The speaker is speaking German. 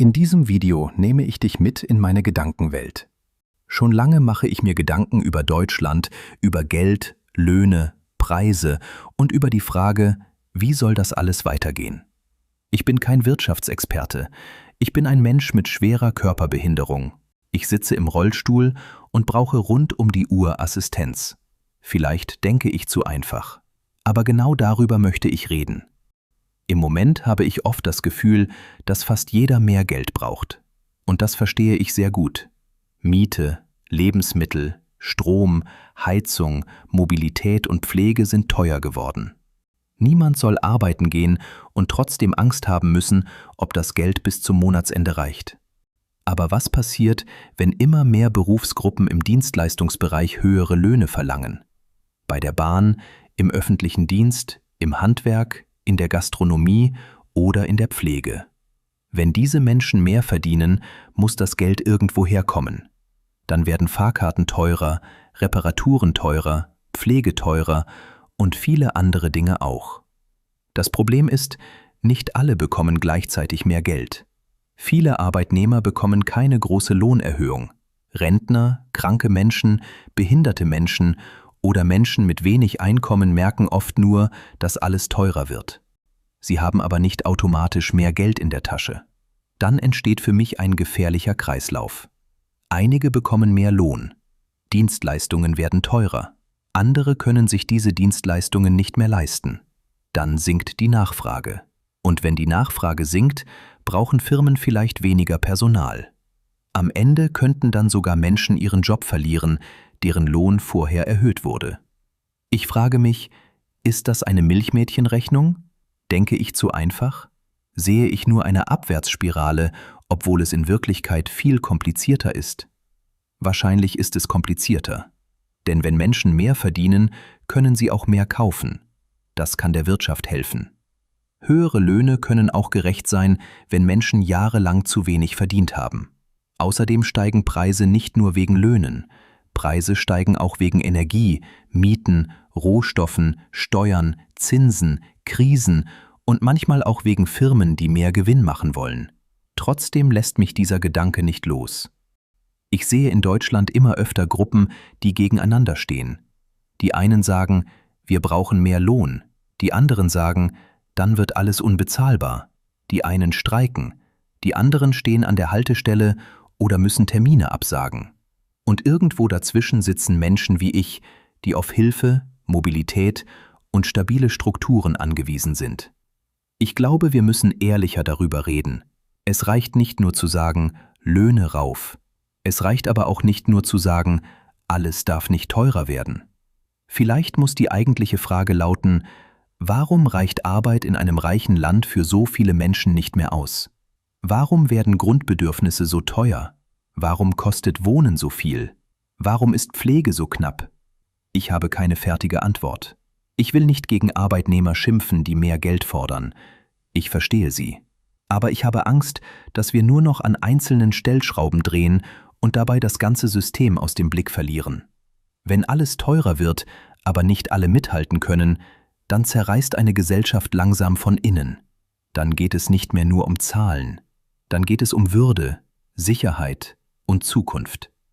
In diesem Video nehme ich dich mit in meine Gedankenwelt. Schon lange mache ich mir Gedanken über Deutschland, über Geld, Löhne, Preise und über die Frage, wie soll das alles weitergehen? Ich bin kein Wirtschaftsexperte. Ich bin ein Mensch mit schwerer Körperbehinderung. Ich sitze im Rollstuhl und brauche rund um die Uhr Assistenz. Vielleicht denke ich zu einfach. Aber genau darüber möchte ich reden. Im Moment habe ich oft das Gefühl, dass fast jeder mehr Geld braucht. Und das verstehe ich sehr gut. Miete, Lebensmittel, Strom, Heizung, Mobilität und Pflege sind teuer geworden. Niemand soll arbeiten gehen und trotzdem Angst haben müssen, ob das Geld bis zum Monatsende reicht. Aber was passiert, wenn immer mehr Berufsgruppen im Dienstleistungsbereich höhere Löhne verlangen? Bei der Bahn, im öffentlichen Dienst, im Handwerk, in der Gastronomie oder in der Pflege. Wenn diese Menschen mehr verdienen, muss das Geld irgendwo herkommen. Dann werden Fahrkarten teurer, Reparaturen teurer, Pflege teurer und viele andere Dinge auch. Das Problem ist, nicht alle bekommen gleichzeitig mehr Geld. Viele Arbeitnehmer bekommen keine große Lohnerhöhung. Rentner, kranke Menschen, behinderte Menschen oder Menschen mit wenig Einkommen merken oft nur, dass alles teurer wird. Sie haben aber nicht automatisch mehr Geld in der Tasche. Dann entsteht für mich ein gefährlicher Kreislauf. Einige bekommen mehr Lohn. Dienstleistungen werden teurer. Andere können sich diese Dienstleistungen nicht mehr leisten. Dann sinkt die Nachfrage. Und wenn die Nachfrage sinkt, brauchen Firmen vielleicht weniger Personal. Am Ende könnten dann sogar Menschen ihren Job verlieren, deren Lohn vorher erhöht wurde. Ich frage mich, ist das eine Milchmädchenrechnung? Denke ich zu einfach? Sehe ich nur eine Abwärtsspirale, obwohl es in Wirklichkeit viel komplizierter ist? Wahrscheinlich ist es komplizierter. Denn wenn Menschen mehr verdienen, können sie auch mehr kaufen. Das kann der Wirtschaft helfen. Höhere Löhne können auch gerecht sein, wenn Menschen jahrelang zu wenig verdient haben. Außerdem steigen Preise nicht nur wegen Löhnen. Preise steigen auch wegen Energie, Mieten, Rohstoffen, Steuern, Zinsen, Krisen und manchmal auch wegen Firmen, die mehr Gewinn machen wollen. Trotzdem lässt mich dieser Gedanke nicht los. Ich sehe in Deutschland immer öfter Gruppen, die gegeneinander stehen. Die einen sagen, wir brauchen mehr Lohn. Die anderen sagen, dann wird alles unbezahlbar. Die einen streiken. Die anderen stehen an der Haltestelle oder müssen Termine absagen. Und irgendwo dazwischen sitzen Menschen wie ich, die auf Hilfe, Mobilität und stabile Strukturen angewiesen sind. Ich glaube, wir müssen ehrlicher darüber reden. Es reicht nicht nur zu sagen, Löhne rauf. Es reicht aber auch nicht nur zu sagen, alles darf nicht teurer werden. Vielleicht muss die eigentliche Frage lauten, warum reicht Arbeit in einem reichen Land für so viele Menschen nicht mehr aus? Warum werden Grundbedürfnisse so teuer? Warum kostet Wohnen so viel? Warum ist Pflege so knapp? Ich habe keine fertige Antwort. Ich will nicht gegen Arbeitnehmer schimpfen, die mehr Geld fordern. Ich verstehe sie. Aber ich habe Angst, dass wir nur noch an einzelnen Stellschrauben drehen und dabei das ganze System aus dem Blick verlieren. Wenn alles teurer wird, aber nicht alle mithalten können, dann zerreißt eine Gesellschaft langsam von innen. Dann geht es nicht mehr nur um Zahlen. Dann geht es um Würde, Sicherheit und Zukunft.